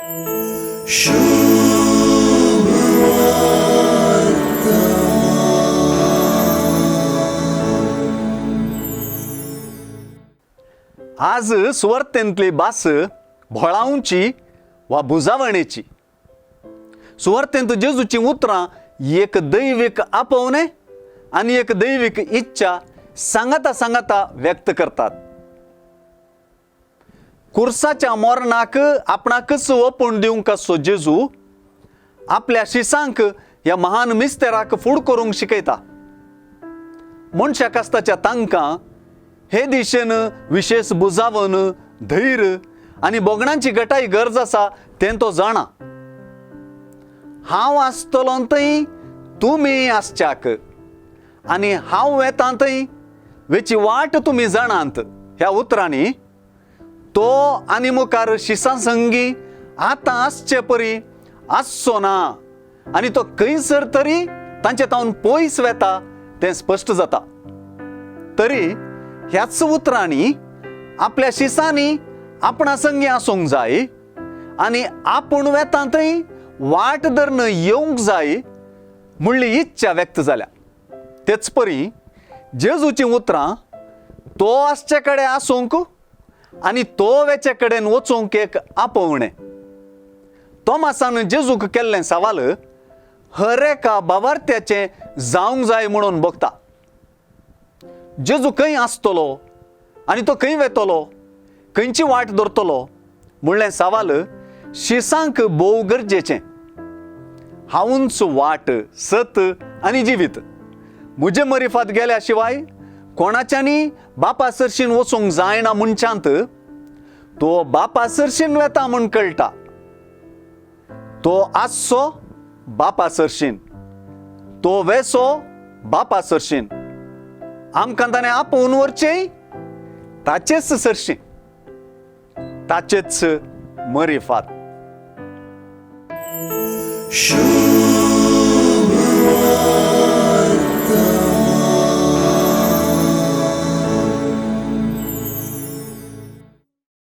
आज सुवार्थेंतली भास भोळावची वा बुजावणेची. सुवार्थेंत जेजूची उतरां एक दैविक आपोवणे आणि एक दैविक इच्छा सांगता सांगता व्यक्त करतात. कुर्साच्या मोरणाक आपणाकच ओपून दिवंक असो जेजू आपल्या शिसांक ह्या महान मिस्तेराक फूड करूंक शिकयता. मनशाक आसताच्या तांकां हे दिशेन विशेष बुजावन, धैर्य आणि बोगणांची गटाय गरज आसा तें तो जाणा. हांव आसतलों थंय तुमी आसच्याक आनी हांव येतां थंय वेची वाट तुमी जाणांत ह्या उतरांनी तो आनी मुखार शिसां संगी आतां आसचे परी आसचो ना आनी तो खंयसर तरी तांचे तावन पयस वेता तें स्पश्ट जाता. तरी ह्याच उतरांनी आपल्या शिसांनी आपणा संगी आसूंक जाय आनी आपूण वेता थंय वाट धरन येवंक जाय म्हणली इच्छा व्यक्त जाल्या. तेच परी जेजूची उतरां तो आसचे कडेन आसूंक आनी तो वेचे कडेन वचूंक एक आपोवणें. तोमासान जेजूक केल्लें सवाल हर एका भावार्थ्याचें जावंक जाय म्हणून बगता. जेजू खंय आसतलो आनी तो खंय वेतलो, खंयची वाट धरतलो म्हणलें सवाल शिसांक भोव गरजेचें. हांवूच वाट, सत आनी जिवीत. म्हजे मरिफात गेल्या शिवाय कोणाच्यानी बापा सरशीन वचूंक जायना मनशांत तो बापा सरशीन वेता म्हूण कळटा. तो आसचो बापा सरशीन, तो वेसो बापा सरशीन. आमकां ताणें आपोवन व्हरचें ताचेच सरशीन, ताचेच मरिफात. शुभ